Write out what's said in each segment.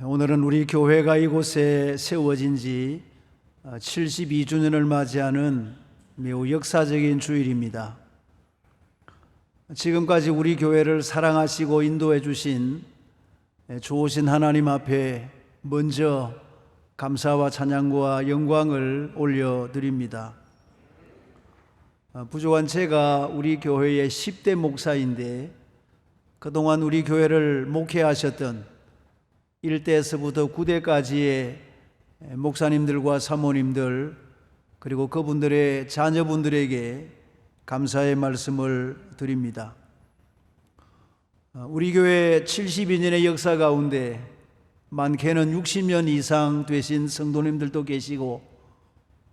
오늘은 우리 교회가 이곳에 세워진 지 72주년을 맞이하는 매우 역사적인 주일입니다. 지금까지 우리 교회를 사랑하시고 인도해 주신 좋으신 하나님 앞에 먼저 감사와 찬양과 영광을 올려드립니다. 부족한 제가 우리 교회의 10대 목사인데 그동안 우리 교회를 목회하셨던 1대에서부터 9대까지의 목사님들과 사모님들 그리고 그분들의 자녀분들에게 감사의 말씀을 드립니다. 우리 교회 72년의 역사 가운데 많게는 60년 이상 되신 성도님들도 계시고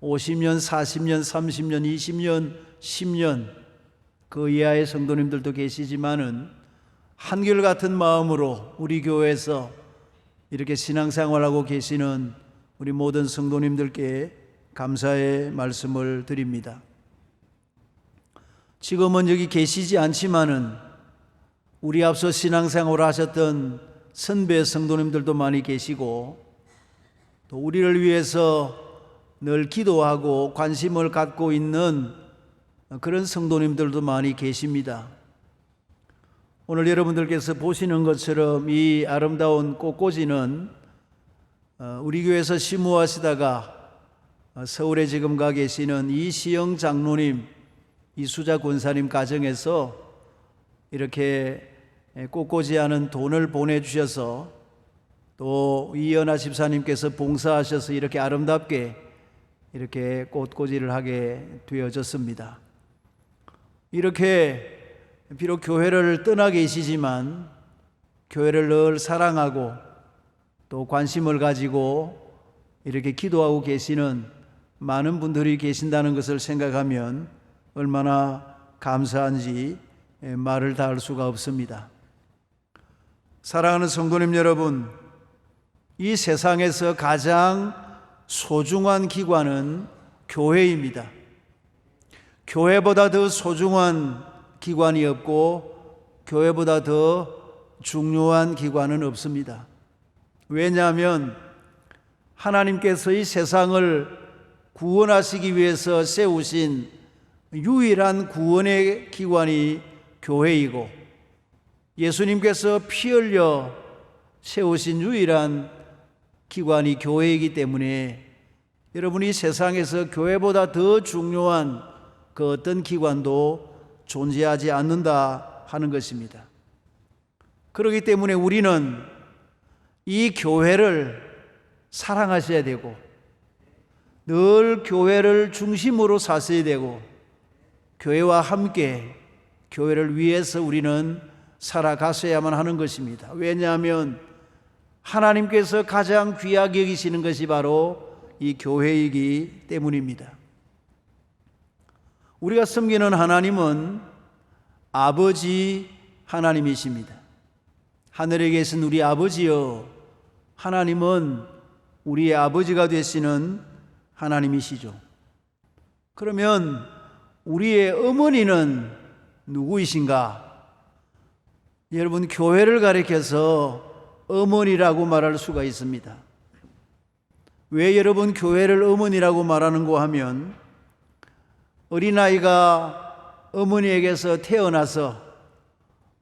50년, 40년, 30년, 20년, 10년 그 이하의 성도님들도 계시지만은 한결같은 마음으로 우리 교회에서 이렇게 신앙생활하고 계시는 우리 모든 성도님들께 감사의 말씀을 드립니다. 지금은 여기 계시지 않지만은 우리 앞서 신앙생활을 하셨던 선배 성도님들도 많이 계시고 또 우리를 위해서 늘 기도하고 관심을 갖고 있는 그런 성도님들도 많이 계십니다. 오늘 여러분들께서 보시는 것처럼 이 아름다운 꽃꽂이는 우리 교회에서 심우하시다가 서울에 지금 가 계시는 이시영 장로님, 이수자 권사님 가정에서 이렇게 꽃꽂이하는 돈을 보내주셔서 또 이연아 집사님께서 봉사하셔서 이렇게 아름답게 이렇게 꽃꽂이를 하게 되어졌습니다. 이렇게 비록 교회를 떠나 계시지만 교회를 늘 사랑하고 또 관심을 가지고 이렇게 기도하고 계시는 많은 분들이 계신다는 것을 생각하면 얼마나 감사한지 말을 다 할 수가 없습니다. 사랑하는 성도님 여러분, 이 세상에서 가장 소중한 기관은 교회입니다. 교회보다 더 소중한 기관이 없고 교회보다 더 중요한 기관은 없습니다. 왜냐하면 하나님께서 이 세상을 구원하시기 위해서 세우신 유일한 구원의 기관이 교회이고 예수님께서 피 흘려 세우신 유일한 기관이 교회이기 때문에 여러분이 세상에서 교회보다 더 중요한 그 어떤 기관도 존재하지 않는다 하는 것입니다. 그렇기 때문에 우리는 이 교회를 사랑하셔야 되고 늘 교회를 중심으로 사셔야 되고 교회와 함께 교회를 위해서 우리는 살아가셔야만 하는 것입니다. 왜냐하면 하나님께서 가장 귀하게 여기시는 것이 바로 이 교회이기 때문입니다. 우리가 섬기는 하나님은 아버지 하나님이십니다. 하늘에 계신 우리 아버지여, 하나님은 우리의 아버지가 되시는 하나님이시죠. 그러면 우리의 어머니는 누구이신가? 여러분, 교회를 가리켜서 어머니라고 말할 수가 있습니다. 왜 여러분 교회를 어머니라고 말하는고 하면 어린아이가 어머니에게서 태어나서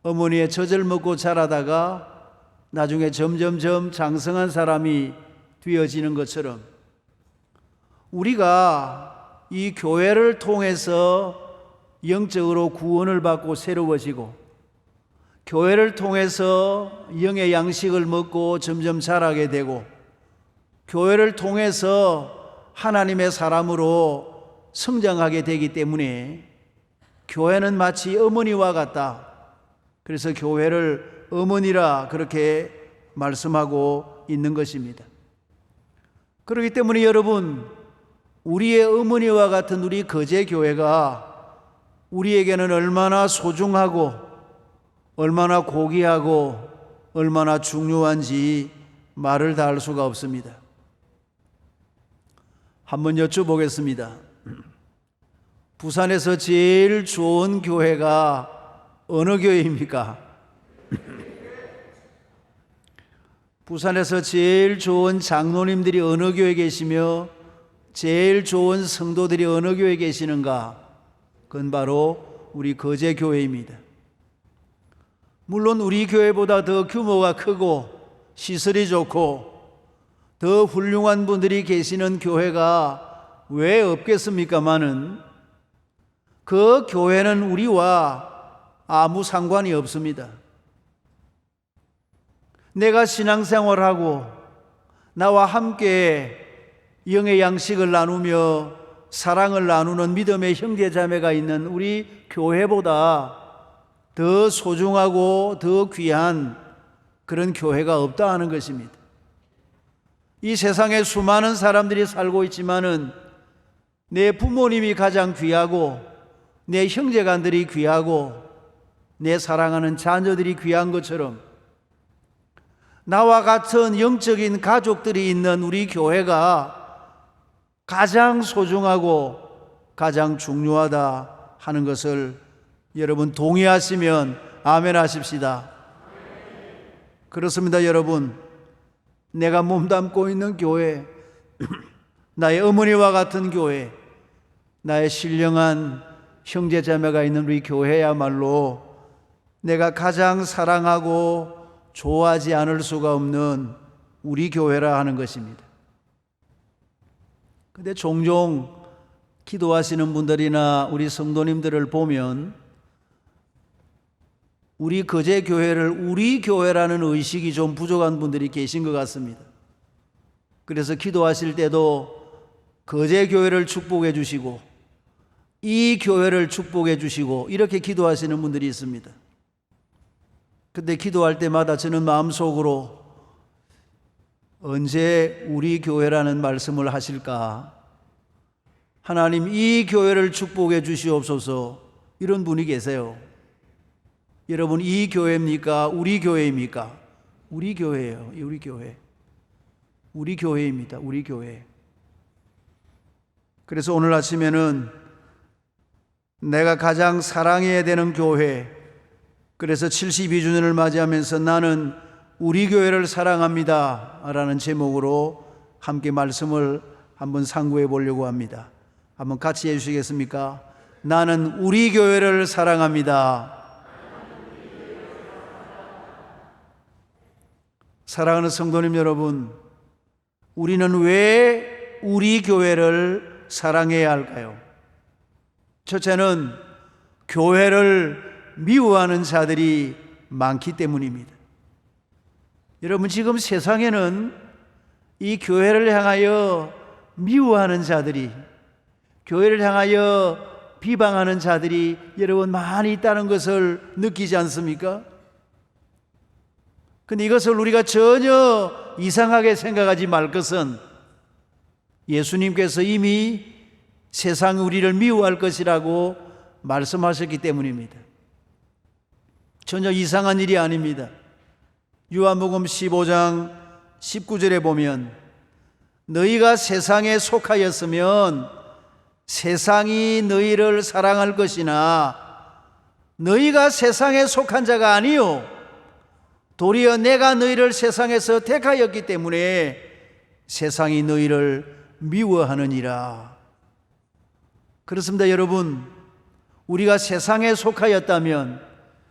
어머니의 젖을 먹고 자라다가 나중에 점점점 장성한 사람이 되어지는 것처럼 우리가 이 교회를 통해서 영적으로 구원을 받고 새로워지고 교회를 통해서 영의 양식을 먹고 점점 자라게 되고 교회를 통해서 하나님의 사람으로 성장하게 되기 때문에 교회는 마치 어머니와 같다. 그래서 교회를 어머니라 그렇게 말씀하고 있는 것입니다. 그렇기 때문에 여러분, 우리의 어머니와 같은 우리 거제교회가 우리에게는 얼마나 소중하고 얼마나 고귀하고 얼마나 중요한지 말을 다 할 수가 없습니다. 한번 여쭤보겠습니다. 부산에서 제일 좋은 교회가 어느 교회입니까? 부산에서 제일 좋은 장로님들이 어느 교회에 계시며 제일 좋은 성도들이 어느 교회에 계시는가? 그건 바로 우리 거제교회입니다. 물론 우리 교회보다 더 규모가 크고 시설이 좋고 더 훌륭한 분들이 계시는 교회가 왜 없겠습니까마는 그 교회는 우리와 아무 상관이 없습니다. 내가 신앙생활하고 나와 함께 영의 양식을 나누며 사랑을 나누는 믿음의 형제자매가 있는 우리 교회보다 더 소중하고 더 귀한 그런 교회가 없다 하는 것입니다. 이 세상에 수많은 사람들이 살고 있지만은 내 부모님이 가장 귀하고 내 형제간들이 귀하고 내 사랑하는 자녀들이 귀한 것처럼 나와 같은 영적인 가족들이 있는 우리 교회가 가장 소중하고 가장 중요하다 하는 것을 여러분 동의하시면 아멘 하십시다. 그렇습니다. 여러분, 내가 몸담고 있는 교회, 나의 어머니와 같은 교회, 나의 신령한 형제자매가 있는 우리 교회야말로 내가 가장 사랑하고 좋아하지 않을 수가 없는 우리 교회라 하는 것입니다. 근데 종종 기도하시는 분들이나 우리 성도님들을 보면 우리 거제 교회를 우리 교회라는 의식이 좀 부족한 분들이 계신 것 같습니다. 그래서 기도하실 때도 거제 교회를 축복해 주시고 이 교회를 축복해 주시고 이렇게 기도하시는 분들이 있습니다. 근데 기도할 때마다 저는 마음속으로 언제 우리 교회라는 말씀을 하실까? 하나님 이 교회를 축복해 주시옵소서. 이런 분이 계세요. 여러분, 이 교회입니까? 우리 교회입니까? 우리 교회예요. 우리 교회. 우리 교회입니다. 우리 교회. 그래서 오늘 아침에는 내가 가장 사랑해야 되는 교회, 그래서 72주년을 맞이하면서 나는 우리 교회를 사랑합니다 라는 제목으로 함께 말씀을 한번 상고해 보려고 합니다. 한번 같이 해주시겠습니까? 나는 우리 교회를 사랑합니다. 사랑하는 성도님 여러분, 우리는 왜 우리 교회를 사랑해야 할까요? 첫째는 교회를 미워하는 자들이 많기 때문입니다. 여러분, 지금 세상에는 이 교회를 향하여 미워하는 자들이, 교회를 향하여 비방하는 자들이 여러분 많이 있다는 것을 느끼지 않습니까? 근데 이것을 우리가 전혀 이상하게 생각하지 말 것은 예수님께서 이미 세상이 우리를 미워할 것이라고 말씀하셨기 때문입니다. 전혀 이상한 일이 아닙니다. 요한복음 15장 19절에 보면 너희가 세상에 속하였으면 세상이 너희를 사랑할 것이나 너희가 세상에 속한 자가 아니요 도리어 내가 너희를 세상에서 택하였기 때문에 세상이 너희를 미워하느니라. 그렇습니다. 여러분, 우리가 세상에 속하였다면,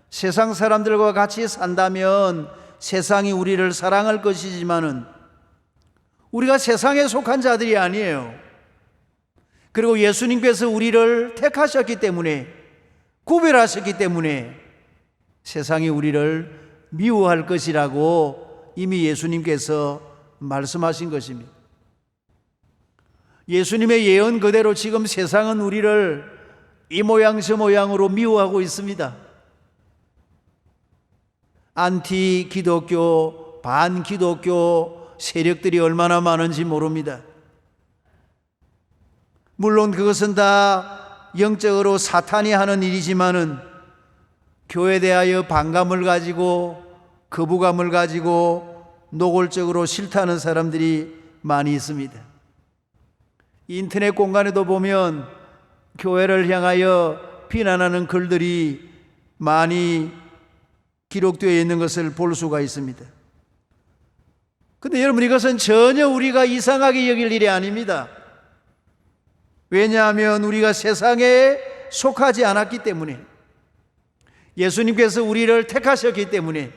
세상 사람들과 같이 산다면 세상이 우리를 사랑할 것이지만은 우리가 세상에 속한 자들이 아니에요. 그리고 예수님께서 우리를 택하셨기 때문에, 구별하셨기 때문에 세상이 우리를 미워할 것이라고 이미 예수님께서 말씀하신 것입니다. 예수님의 예언 그대로 지금 세상은 우리를 이 모양 저 모양으로 미워하고 있습니다. 안티 기독교, 반 기독교 세력들이 얼마나 많은지 모릅니다. 물론 그것은 다 영적으로 사탄이 하는 일이지만은 교회에 대하여 반감을 가지고 거부감을 가지고 노골적으로 싫다는 사람들이 많이 있습니다. 인터넷 공간에도 보면 교회를 향하여 비난하는 글들이 많이 기록되어 있는 것을 볼 수가 있습니다. 근데 여러분, 이것은 전혀 우리가 이상하게 여길 일이 아닙니다. 왜냐하면 우리가 세상에 속하지 않았기 때문에, 예수님께서 우리를 택하셨기 때문에,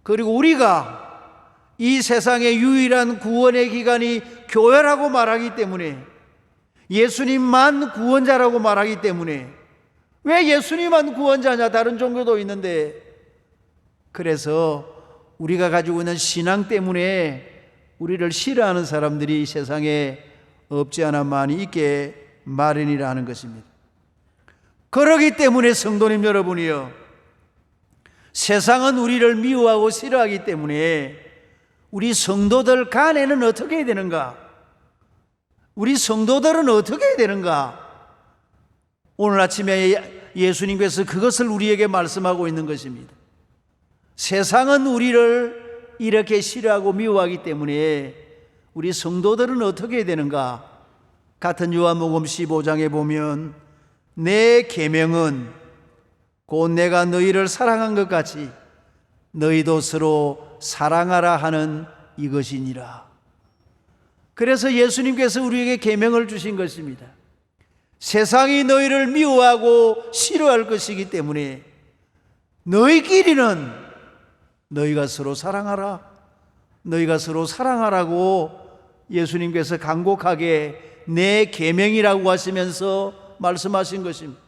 그리고 우리가 이 세상의 유일한 구원의 기관이 교회라고 말하기 때문에, 예수님만 구원자라고 말하기 때문에, 왜 예수님만 구원자냐? 다른 종교도 있는데. 그래서 우리가 가지고 있는 신앙 때문에 우리를 싫어하는 사람들이 세상에 없지 않아 많이 있게 마련이라 하는 것입니다. 그러기 때문에 성도님 여러분이요, 세상은 우리를 미워하고 싫어하기 때문에 우리 성도들 간에는 어떻게 해야 되는가? 우리 성도들은 어떻게 해야 되는가? 오늘 아침에 예수님께서 그것을 우리에게 말씀하고 있는 것입니다. 세상은 우리를 이렇게 싫어하고 미워하기 때문에 우리 성도들은 어떻게 해야 되는가? 같은 요한복음 15장에 보면 내 계명은 곧 내가 너희를 사랑한 것 같이 너희도 서로 사랑하라 하는 이것이니라. 그래서 예수님께서 우리에게 계명을 주신 것입니다. 세상이 너희를 미워하고 싫어할 것이기 때문에 너희끼리는 너희가 서로 사랑하라, 너희가 서로 사랑하라고 예수님께서 간곡하게 내 계명이라고 하시면서 말씀하신 것입니다.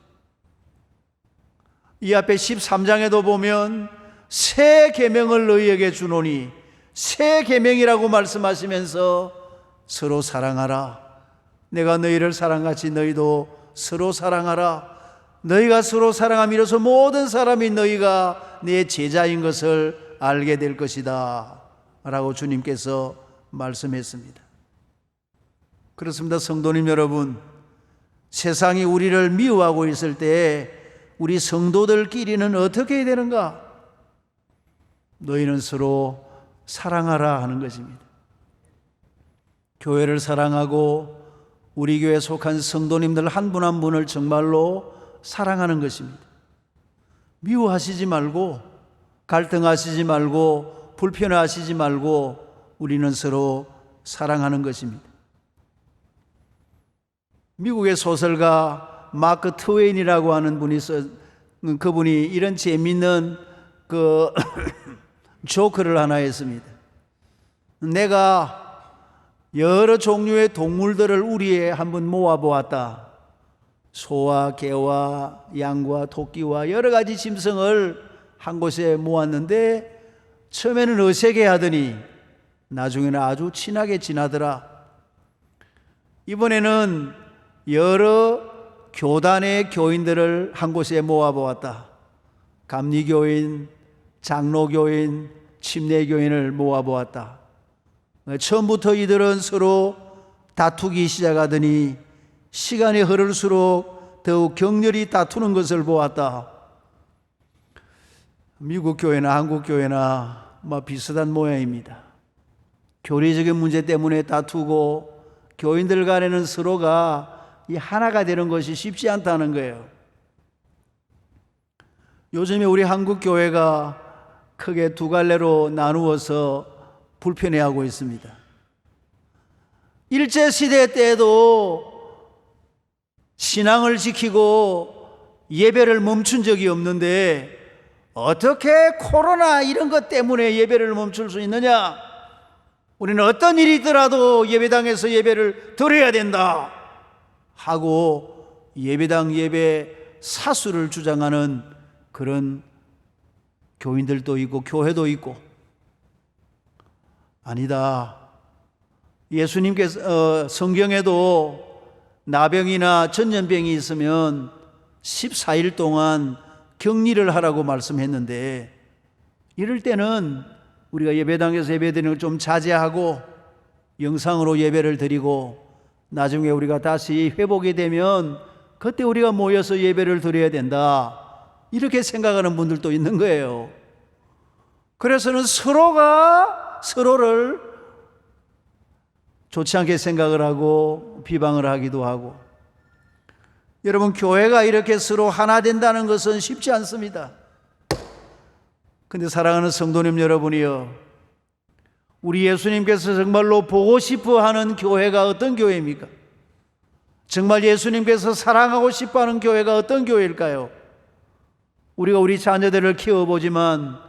이 앞에 13장에도 보면 새 계명을 너희에게 주노니, 새 계명이라고 말씀하시면서 서로 사랑하라, 내가 너희를 사랑같이 너희도 서로 사랑하라, 너희가 서로 사랑함이로써 모든 사람이 너희가 내 제자인 것을 알게 될 것이다 라고 주님께서 말씀했습니다. 그렇습니다. 성도님 여러분, 세상이 우리를 미워하고 있을 때 우리 성도들끼리는 어떻게 해야 되는가? 너희는 서로 사랑하라 하는 것입니다. 교회를 사랑하고 우리 교회에 속한 성도님들 한 분 한 분을 정말로 사랑하는 것입니다. 미워하시지 말고, 갈등하시지 말고, 불편해하시지 말고 우리는 서로 사랑하는 것입니다. 미국의 소설가 마크 트웨인이라고 하는 분이 그분이 이런 재미있는 조크를 하나 했습니다. 내가 여러 종류의 동물들을 우리에 한번 모아보았다. 소와 개와 양과 토끼와 여러 가지 짐승을 한 곳에 모았는데 처음에는 어색해 하더니 나중에는 아주 친하게 지나더라. 이번에는 여러 교단의 교인들을 한 곳에 모아보았다. 감리교인, 장로교인, 침례교인을 모아보았다. 처음부터 이들은 서로 다투기 시작하더니 시간이 흐를수록 더욱 격렬히 다투는 것을 보았다. 미국 교회나 한국 교회나 비슷한 모양입니다. 교리적인 문제 때문에 다투고 교인들 간에는 서로가 이 하나가 되는 것이 쉽지 않다는 거예요. 요즘에 우리 한국 교회가 크게 두 갈래로 나누어서 불편해하고 있습니다. 일제시대 때에도 신앙을 지키고 예배를 멈춘 적이 없는데 어떻게 코로나 이런 것 때문에 예배를 멈출 수 있느냐? 우리는 어떤 일이 있더라도 예배당에서 예배를 드려야 된다 하고 예배당 예배 사수를 주장하는 그런 교인들도 있고 교회도 있고, 아니다. 예수님께서 성경에도 나병이나 전염병이 있으면 14일 동안 격리를 하라고 말씀했는데, 이럴 때는 우리가 예배당에서 예배드리는 걸 좀 자제하고 영상으로 예배를 드리고 나중에 우리가 다시 회복이 되면 그때 우리가 모여서 예배를 드려야 된다, 이렇게 생각하는 분들도 있는 거예요. 그래서는 서로가 서로를 좋지 않게 생각을 하고 비방을 하기도 하고. 여러분, 교회가 이렇게 서로 하나 된다는 것은 쉽지 않습니다. 근데 사랑하는 성도님 여러분이요, 우리 예수님께서 정말로 보고 싶어 하는 교회가 어떤 교회입니까? 정말 예수님께서 사랑하고 싶어 하는 교회가 어떤 교회일까요? 우리가 우리 자녀들을 키워보지만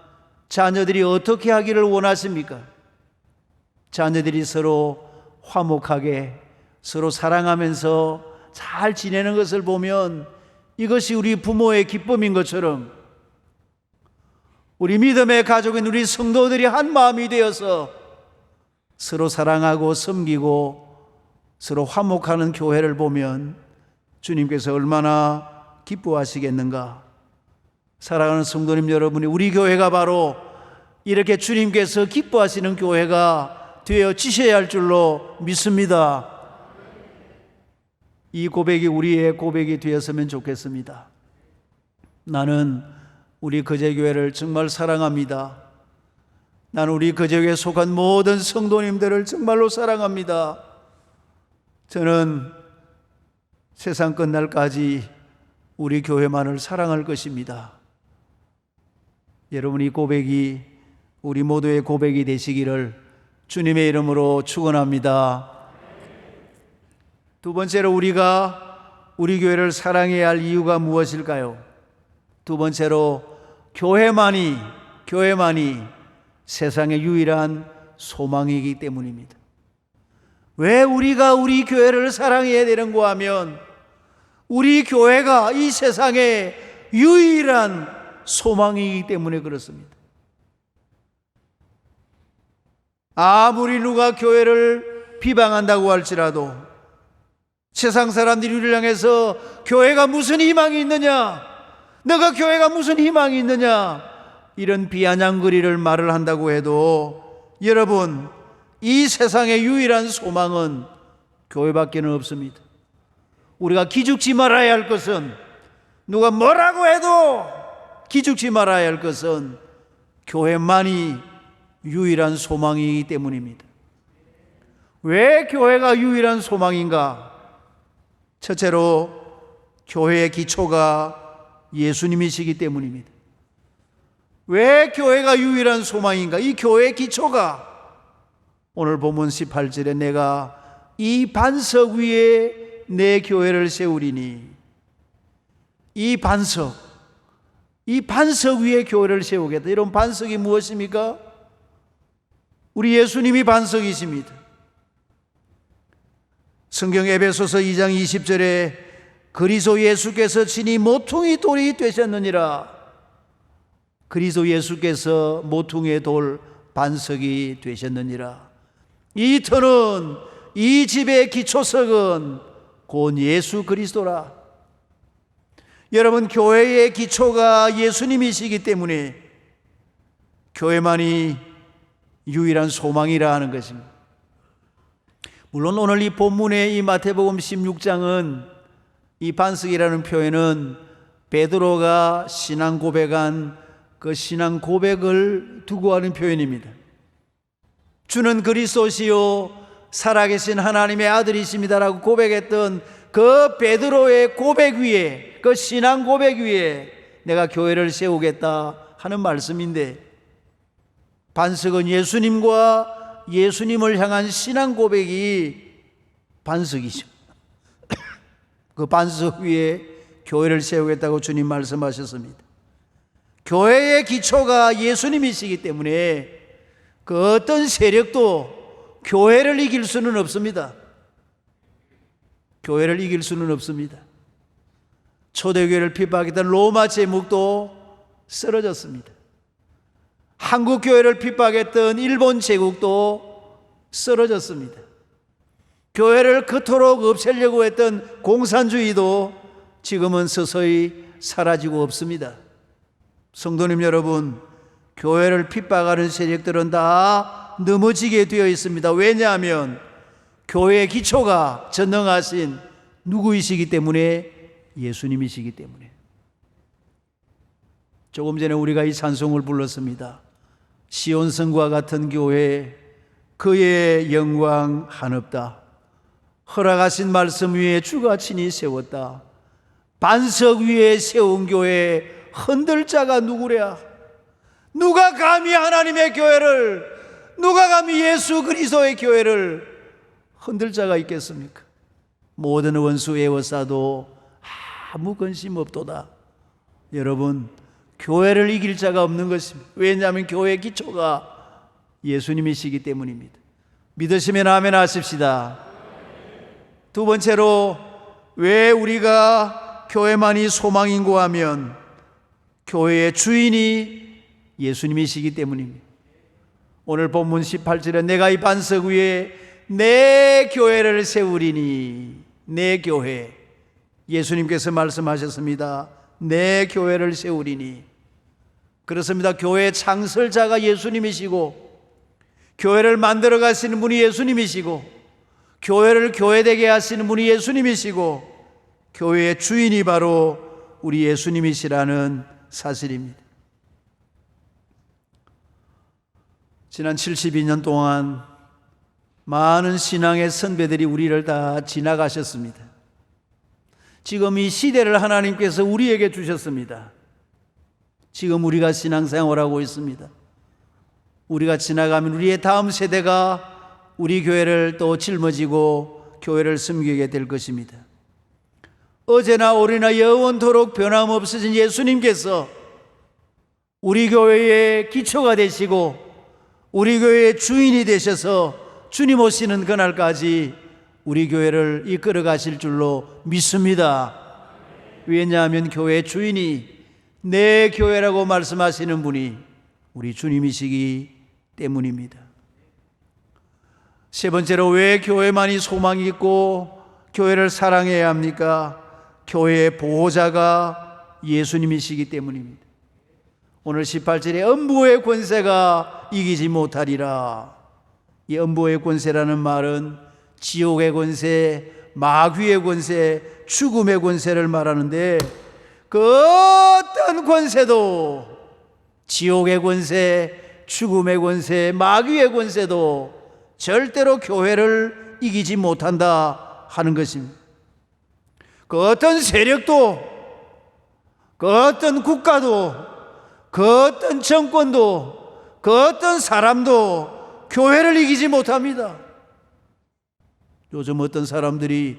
자녀들이 어떻게 하기를 원하십니까? 자녀들이 서로 화목하게 서로 사랑하면서 잘 지내는 것을 보면 이것이 우리 부모의 기쁨인 것처럼 우리 믿음의 가족인 우리 성도들이 한 마음이 되어서 서로 사랑하고 섬기고 서로 화목하는 교회를 보면 주님께서 얼마나 기뻐하시겠는가. 사랑하는 성도님 여러분이, 우리 교회가 바로 이렇게 주님께서 기뻐하시는 교회가 되어지셔야 할 줄로 믿습니다. 이 고백이 우리의 고백이 되었으면 좋겠습니다. 나는 우리 거제교회를 정말 사랑합니다. 나는 우리 거제교회에 속한 모든 성도님들을 정말로 사랑합니다. 저는 세상 끝날까지 우리 교회만을 사랑할 것입니다. 여러분, 이 고백이 우리 모두의 고백이 되시기를 주님의 이름으로 축원합니다. 두 번째로, 우리가 우리 교회를 사랑해야 할 이유가 무엇일까요? 두 번째로, 교회만이 세상의 유일한 소망이기 때문입니다. 왜 우리가 우리 교회를 사랑해야 되는가 하면 우리 교회가 이 세상의 유일한 소망이기 때문에 그렇습니다. 아무리 누가 교회를 비방한다고 할지라도, 세상 사람들이 우리를 향해서 교회가 무슨 희망이 있느냐, 너가 교회가 무슨 희망이 있느냐, 이런 비아냥거리를 말을 한다고 해도 여러분, 이 세상의 유일한 소망은 교회밖에는 없습니다. 우리가 기죽지 말아야 할 것은, 누가 뭐라고 해도 기죽지 말아야 할 것은 교회만이 유일한 소망이기 때문입니다. 왜 교회가 유일한 소망인가? 첫째로, 교회의 기초가 예수님이시기 때문입니다. 왜 교회가 유일한 소망인가? 이 교회의 기초가 오늘 본문 18절에 내가 이 반석 위에 내 교회를 세우리니, 이 반석 위에 교회를 세우겠다. 이런 반석이 무엇입니까? 우리 예수님이 반석이십니다. 성경 에베소서 2장 20절에 그리스도 예수께서 친히 모퉁이 돌이 되셨느니라. 그리스도 예수께서 모퉁이의 돌 반석이 되셨느니라. 이 터는, 이 집의 기초석은 곧 예수 그리스도라. 여러분, 교회의 기초가 예수님이시기 때문에 교회만이 유일한 소망이라 하는 것입니다. 물론 오늘 이 본문의 이 마태복음 16장은 이 반석이라는 표현은 베드로가 신앙 고백한 그 신앙 고백을 두고 하는 표현입니다. 주는 그리스도시요 살아계신 하나님의 아들이십니다라고 고백했던 그 베드로의 고백 위에, 그 신앙 고백 위에 내가 교회를 세우겠다 하는 말씀인데, 반석은 예수님과 예수님을 향한 신앙 고백이 반석이죠. 그 반석 위에 교회를 세우겠다고 주님 말씀하셨습니다. 교회의 기초가 예수님이시기 때문에 그 어떤 세력도 교회를 이길 수는 없습니다. 교회를 이길 수는 없습니다. 초대교회를 핍박했던 로마 제국도 쓰러졌습니다. 한국 교회를 핍박했던 일본 제국도 쓰러졌습니다. 교회를 그토록 없애려고 했던 공산주의도 지금은 서서히 사라지고 없습니다. 성도님 여러분, 교회를 핍박하는 세력들은 다 넘어지게 되어 있습니다. 왜냐하면 교회의 기초가 전능하신 누구이시기 때문에, 예수님이시기 때문에. 조금 전에 우리가 이 찬송을 불렀습니다. 시온성과 같은 교회, 그의 영광 한없다. 허락하신 말씀 위에 주가 친히 세웠다. 반석 위에 세운 교회 흔들 자가 누구랴? 누가 감히 하나님의 교회를 누가 감히 예수 그리스도의 교회를 흔들 자가 있겠습니까? 모든 원수 애워싸도 아무 근심 없도다. 여러분, 교회를 이길 자가 없는 것입니다. 왜냐하면 교회의 기초가 예수님이시기 때문입니다. 믿으시면 아멘 하십시다. 두 번째로, 왜 우리가 교회만이 소망인고 하면 교회의 주인이 예수님이시기 때문입니다. 오늘 본문 18절에 내가 이 반석 위에 내 교회를 세우리니, 내 교회, 예수님께서 말씀하셨습니다. 내 교회를 세우리니. 그렇습니다. 교회의 창설자가 예수님이시고, 교회를 만들어 가시는 분이 예수님이시고, 교회를 교회되게 하시는 분이 예수님이시고, 교회의 주인이 바로 우리 예수님이시라는 사실입니다. 지난 72년 동안 많은 신앙의 선배들이 우리를 다 지나가셨습니다. 지금 이 시대를 하나님께서 우리에게 주셨습니다. 지금 우리가 신앙생활하고 있습니다. 우리가 지나가면 우리의 다음 세대가 우리 교회를 또 짊어지고 교회를 섬기게 될 것입니다. 어제나 오늘이나 영원토록 변함없으신 예수님께서 우리 교회의 기초가 되시고 우리 교회의 주인이 되셔서 주님 오시는 그날까지 우리 교회를 이끌어 가실 줄로 믿습니다. 왜냐하면 교회의 주인이 내 교회라고 말씀하시는 분이 우리 주님이시기 때문입니다. 세 번째로, 왜 교회만이 소망이 있고 교회를 사랑해야 합니까? 교회의 보호자가 예수님이시기 때문입니다. 오늘 18절에 음부의 권세가 이기지 못하리라. 이 음부의 권세라는 말은 지옥의 권세, 마귀의 권세, 죽음의 권세를 말하는데, 그 어떤 권세도, 지옥의 권세, 죽음의 권세, 마귀의 권세도 절대로 교회를 이기지 못한다 하는 것입니다. 그 어떤 세력도, 그 어떤 국가도, 그 어떤 정권도, 그 어떤 사람도 교회를 이기지 못합니다. 요즘 어떤 사람들이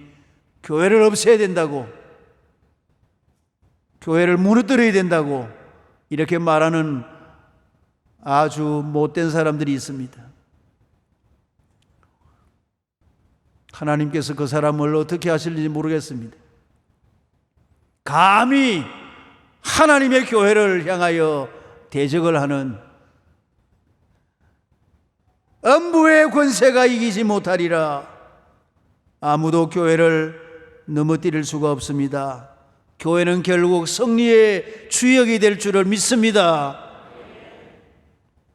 교회를 없애야 된다고, 교회를 무너뜨려야 된다고 이렇게 말하는 아주 못된 사람들이 있습니다. 하나님께서 그 사람을 어떻게 하실지 모르겠습니다. 감히 하나님의 교회를 향하여 대적을 하는, 음부의 권세가 이기지 못하리라. 아무도 교회를 넘어뜨릴 수가 없습니다. 교회는 결국 승리의 주역이 될 줄을 믿습니다.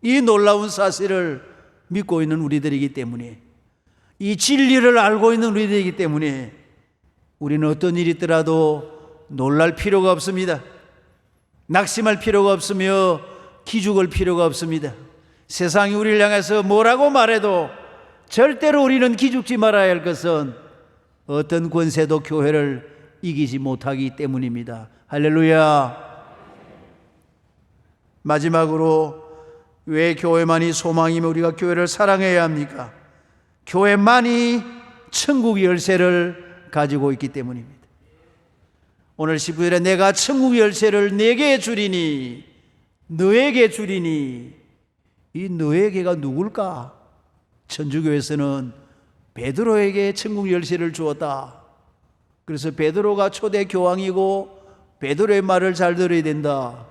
이 놀라운 사실을 믿고 있는 우리들이기 때문에, 이 진리를 알고 있는 우리들이기 때문에 우리는 어떤 일이 있더라도 놀랄 필요가 없습니다. 낙심할 필요가 없으며 기죽을 필요가 없습니다. 세상이 우리를 향해서 뭐라고 말해도 절대로 우리는 기죽지 말아야 할 것은 어떤 권세도 교회를 이기지 못하기 때문입니다. 할렐루야. 마지막으로, 왜 교회만이 소망이며 우리가 교회를 사랑해야 합니까? 교회만이 천국 열쇠를 가지고 있기 때문입니다. 오늘 19절에 내가 천국 열쇠를 네게 주리니, 너에게 주리니. 이 너에게가 누굴까? 천주교에서는 베드로에게 천국 열쇠를 주었다. 그래서 베드로가 초대 교황이고 베드로의 말을 잘 들어야 된다.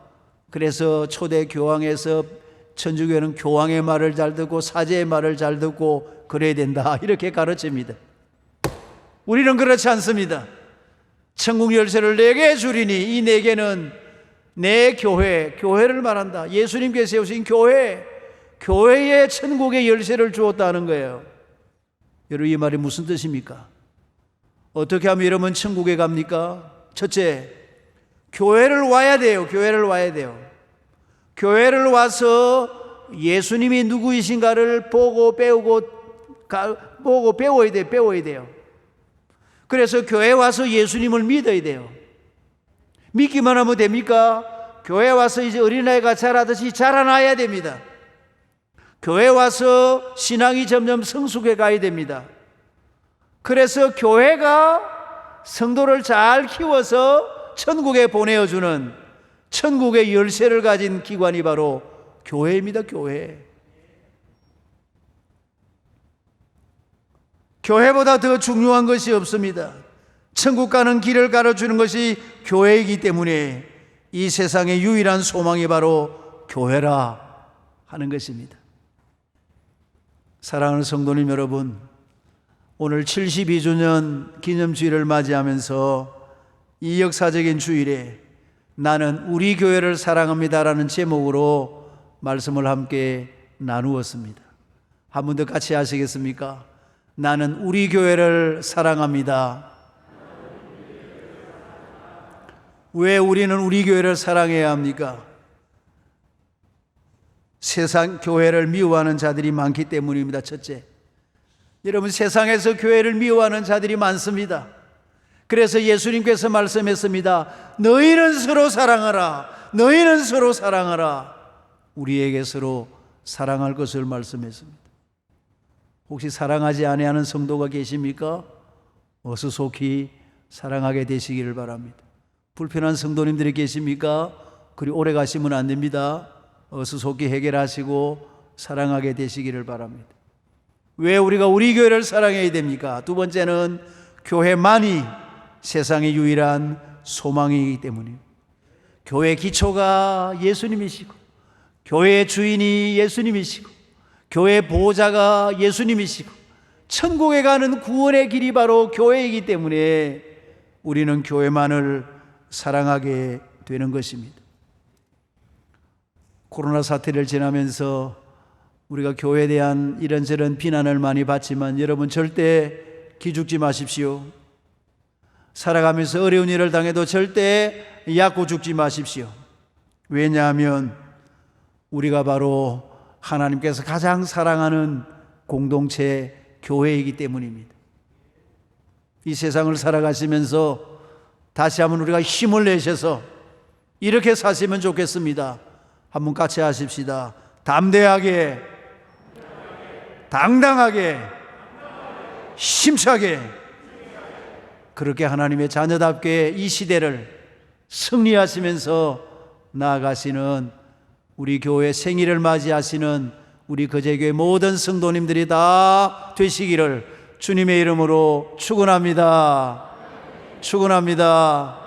그래서 초대 교황에서 천주교는 교황의 말을 잘 듣고 사제의 말을 잘 듣고 그래야 된다, 이렇게 가르칩니다. 우리는 그렇지 않습니다. 천국 열쇠를 내게 주리니, 이 내게는 내 교회, 교회를 말한다. 예수님께서 세우신 교회, 교회에 천국의 열쇠를 주었다는 거예요. 여러분, 이 말이 무슨 뜻입니까? 어떻게 하면 여러분 천국에 갑니까? 첫째, 교회를 와야 돼요. 교회를 와야 돼요. 교회를 와서 예수님이 누구이신가를 보고 배워야 돼요. 배워야 돼요. 그래서 교회 와서 예수님을 믿어야 돼요. 믿기만 하면 됩니까? 교회 와서 이제 어린아이가 자라듯이 자라나야 됩니다. 교회 와서 신앙이 점점 성숙해 가야 됩니다. 그래서 교회가 성도를 잘 키워서 천국에 보내어주는 천국의 열쇠를 가진 기관이 바로 교회입니다. 교회. 교회보다 더 중요한 것이 없습니다. 천국 가는 길을 가르쳐주는 것이 교회이기 때문에 이 세상의 유일한 소망이 바로 교회라 하는 것입니다. 사랑하는 성도님 여러분, 오늘 72주년 기념주일을 맞이하면서 이 역사적인 주일에 나는 우리 교회를 사랑합니다라는 제목으로 말씀을 함께 나누었습니다. 한 번 더 같이 하시겠습니까? 나는 우리 교회를 사랑합니다. 왜 우리는 우리 교회를 사랑해야 합니까? 세상 교회를 미워하는 자들이 많기 때문입니다. 첫째, 여러분, 세상에서 교회를 미워하는 자들이 많습니다. 그래서 예수님께서 말씀했습니다. 너희는 서로 사랑하라. 너희는 서로 사랑하라. 우리에게 서로 사랑할 것을 말씀했습니다. 혹시 사랑하지 아니하는 성도가 계십니까? 어서 속히 사랑하게 되시기를 바랍니다. 불편한 성도님들이 계십니까? 그리 오래 가시면 안 됩니다. 어서 속히 해결하시고 사랑하게 되시기를 바랍니다. 왜 우리가 우리 교회를 사랑해야 됩니까? 두 번째는 교회만이 세상의 유일한 소망이기 때문입니다. 교회 기초가 예수님이시고, 교회의 주인이 예수님이시고, 교회 보호자가 예수님이시고, 천국에 가는 구원의 길이 바로 교회이기 때문에 우리는 교회만을 사랑하게 되는 것입니다. 코로나 사태를 지나면서 우리가 교회에 대한 이런저런 비난을 많이 받지만 여러분, 절대 기죽지 마십시오. 살아가면서 어려운 일을 당해도 절대 얕고 죽지 마십시오. 왜냐하면 우리가 바로 하나님께서 가장 사랑하는 공동체 교회이기 때문입니다. 이 세상을 살아가시면서 다시 한번 우리가 힘을 내셔서 이렇게 사시면 좋겠습니다. 한번 같이 하십시다. 담대하게, 당당하게, 힘차게, 그렇게 하나님의 자녀답게 이 시대를 승리하시면서 나아가시는 우리 교회 생일을 맞이하시는 우리 거제교회 모든 성도님들이 다 되시기를 주님의 이름으로 축원합니다. 축원합니다.